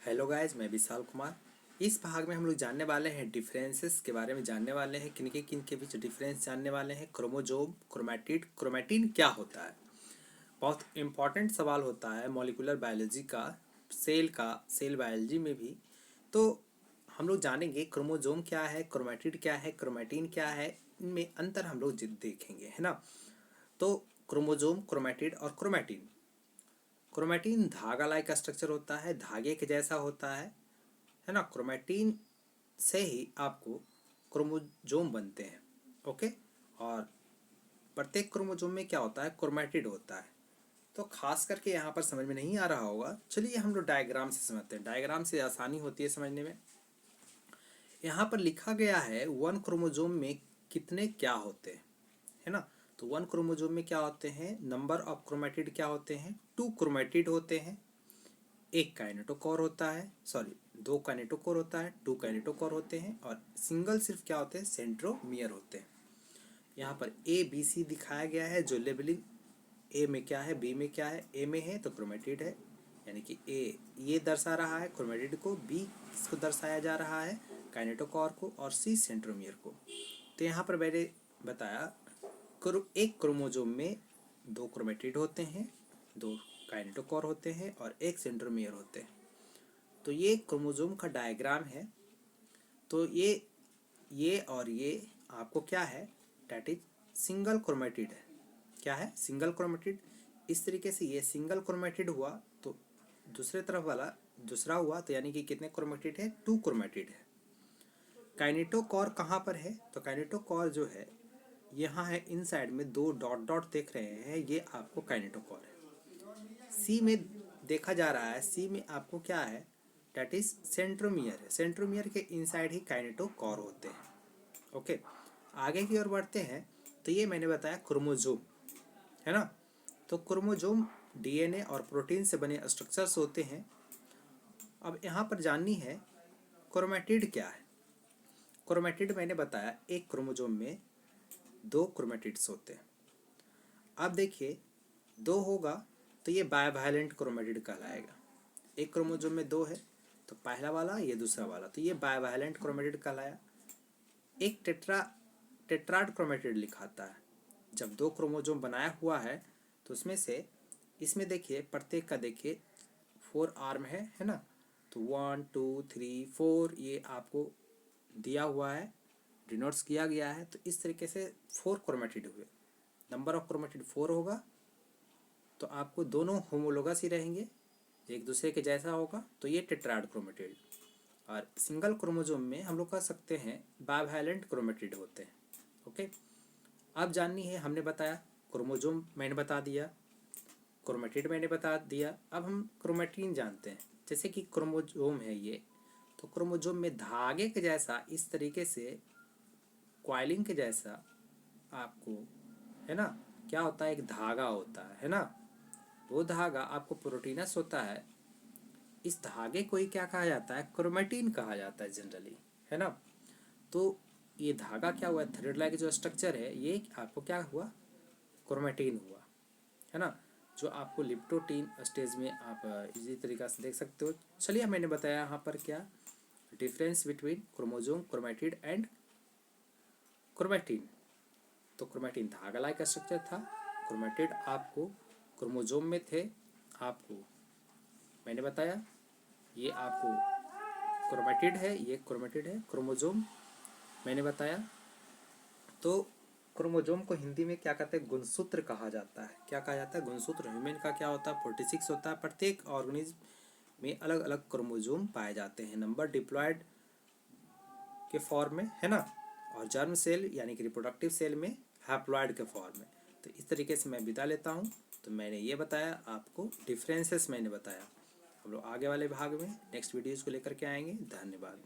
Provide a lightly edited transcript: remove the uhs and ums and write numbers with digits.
Hello guys, मैं विशाल कुमार। इस भाग में हम लोग जानने वाले हैं डिफरेंसेस के बारे में, जानने वाले हैं किन के बीच डिफरेंस जानने वाले हैं। क्रोमोजोम, क्रोमैटिड, क्रोमैटिन क्या होता है, बहुत इंपॉर्टेंट सवाल होता है मॉलिक्यूलर बायोलॉजी का, सेल बायोलॉजी में भी। तो हम लोग जानेंगे क्रोमोजोम क्या है, क्रोमैटिड क्या है, क्रोमैटिन क्या है, इनमें अंतर हम लोग देखेंगे, है ना। तो क्रोमोजोम, क्रोमैटिड और क्रोमैटिन। क्रोमैटिन धागा लाइक स्ट्रक्चर होता है, धागे के जैसा होता है ना। क्रोमैटिन से ही आपको क्रोमोजोम बनते हैं। ओके। और प्रत्येक क्रोमोजोम में क्या होता है, क्रोमैटिड होता है। तो खास करके यहाँ पर समझ में नहीं आ रहा होगा, चलिए हम लोग डायग्राम से समझते हैं। डायग्राम से आसानी होती है समझने में। यहाँ पर लिखा गया है वन क्रोमोजोम में कितने क्या होते हैं, है ना। तो वन क्रोमोजोम में क्या होते हैं, नंबर ऑफ क्रोमैटिड क्या होते हैं, 2 क्रोमैटिड होते हैं, एक काइनेटोकोर होता है, सॉरी 2 काइनेटोकोर होता है, 2 काइनेटोकोर होते हैं, और सिंगल सिर्फ क्या होते हैं, सेंट्रोमियर होते हैं। यहाँ पर ए बी सी दिखाया गया है, जो लेबलिंग ए में क्या है, बी में क्या है। ए में है तो क्रोमैटिड है, यानी कि ए ये दर्शा रहा है क्रोमैटिड को, बी किसको दर्शाया जा रहा है, काइनेटोकोर को, और सी सेंट्रोमियर को। तो यहाँ पर मैंने बताया एक क्रोमोजोम में 2 क्रोमैटिड होते हैं, 2 काइनेटोकोर होते हैं और एक सेंट्रोमियर होते हैं। तो ये क्रोमोजोम का डायग्राम है। तो ये और ये आपको क्या है, डैट इज सिंगल क्रोमैटिड है। क्या है, सिंगल क्रोमैटिड। इस तरीके से ये सिंगल क्रोमैटिड हुआ, तो दूसरे तरफ वाला दूसरा हुआ, तो यानी कि कितने क्रोमैटिड है, 2 क्रोमैटिड है। काइनेटोकोर कहाँ पर है, तो काइनेटोकोर जो है यहाँ है, इन साइड में 2 डॉट डॉट देख रहे हैं, ये आपको काइनेटोकोर है। सी में देखा जा रहा है, सी में आपको क्या है, डैट इज सेंट्रोमियर है। सेंट्रोमियर के इनसाइड ही काइनेटोकोर होते हैं। ओके, आगे की ओर बढ़ते हैं। तो ये मैंने बताया क्रोमोजोम, है ना। तो क्रोमोजोम डीएनए और प्रोटीन से बने स्ट्रक्चर्स होते हैं। अब यहाँ पर जाननी है क्रोमैटिड क्या है। क्रोमैटिड मैंने बताया एक क्रोमोजोम में 2 क्रोमैटिड्स होते हैं। अब देखिए 2 होगा तो ये बायवालेंट क्रोमैटिड कहलाएगा। एक क्रोमोजोम में 2 है, तो पहला वाला ये दूसरा वाला, तो ये बायवालेंट क्रोमैटिड कहलाया। एक टेट्राड क्रोमैटिड लिखाता है। जब 2 क्रोमोजोम बनाया हुआ है तो उसमें से इसमें देखिए प्रत्येक का देखिए 4 आर्म है ना। तो 1 2 3 4 ये आपको दिया हुआ है, डिनोट्स किया गया है। तो इस तरीके से 4 क्रोमैटिड हुए। नंबर ऑफ क्रोमैटिड 4 होगा, तो आपको दोनों होमोलोगस ही रहेंगे, एक दूसरे के जैसा होगा, तो ये टेट्राड क्रोमैटिड। और सिंगल क्रोमोजोम में हम लोग कह सकते हैं बाइवैलेंट क्रोमैटिड होते हैं। ओके, अब जाननी है, हमने बताया क्रोमोजोम मैंने बता दिया, क्रोमैटिड मैंने बता दिया। अब हम क्रोमैटिन जानते हैं। जैसे कि क्रोमोजोम है ये, तो क्रोमोजोम में धागे के जैसा इस तरीके से क्वाइलिंग के जैसा आपको, है ना, क्या होता है, एक धागा होता है ना। वो धागा आपको प्रोटीनस होता है। इस धागे को ही क्या कहा जाता है, क्रोमैटिन कहा जाता है जनरली, है ना। तो ये धागा क्या हुआ, थ्रेड लाइक जो स्ट्रक्चर है, ये आपको क्या हुआ, क्रोमैटिन हुआ, है ना। जो आपको लिप्टोटीन स्टेज में आप इसी तरीक़ा से देख सकते हो। चलिए, मैंने बताया यहाँ पर क्या difference between chromosome, chromatid and chromatin. तो क्रोमैटिन धागा लाइक स्ट्रक्चर था, क्रोमैटिड आपको क्रोमोजोम में थे। आपको मैंने बताया ये आपको क्रोमैटिड है, ये क्रोमैटिड है। क्रोमोजोम मैंने बताया। तो क्रोमोजोम को हिंदी में क्या कहते हैं, गुणसूत्र कहा जाता है। क्या कहा जाता है, गुणसूत्र। ह्यूमन का क्या होता है, 46 होता है। प्रत्येक ऑर्गेनिज्म में अलग अलग क्रोमोजोम पाए जाते हैं, नंबर डिप्लॉयड के फॉर्म में, है ना। और जर्म सेल यानी कि रिप्रोडक्टिव सेल में हैप्लॉयड के फॉर्म में। तो इस तरीके से मैं विदा लेता हूँ। तो मैंने ये बताया आपको, डिफरेंसेस मैंने बताया। हम लोग आगे वाले भाग में नेक्स्ट वीडियोज़ को लेकर के आएंगे। धन्यवाद।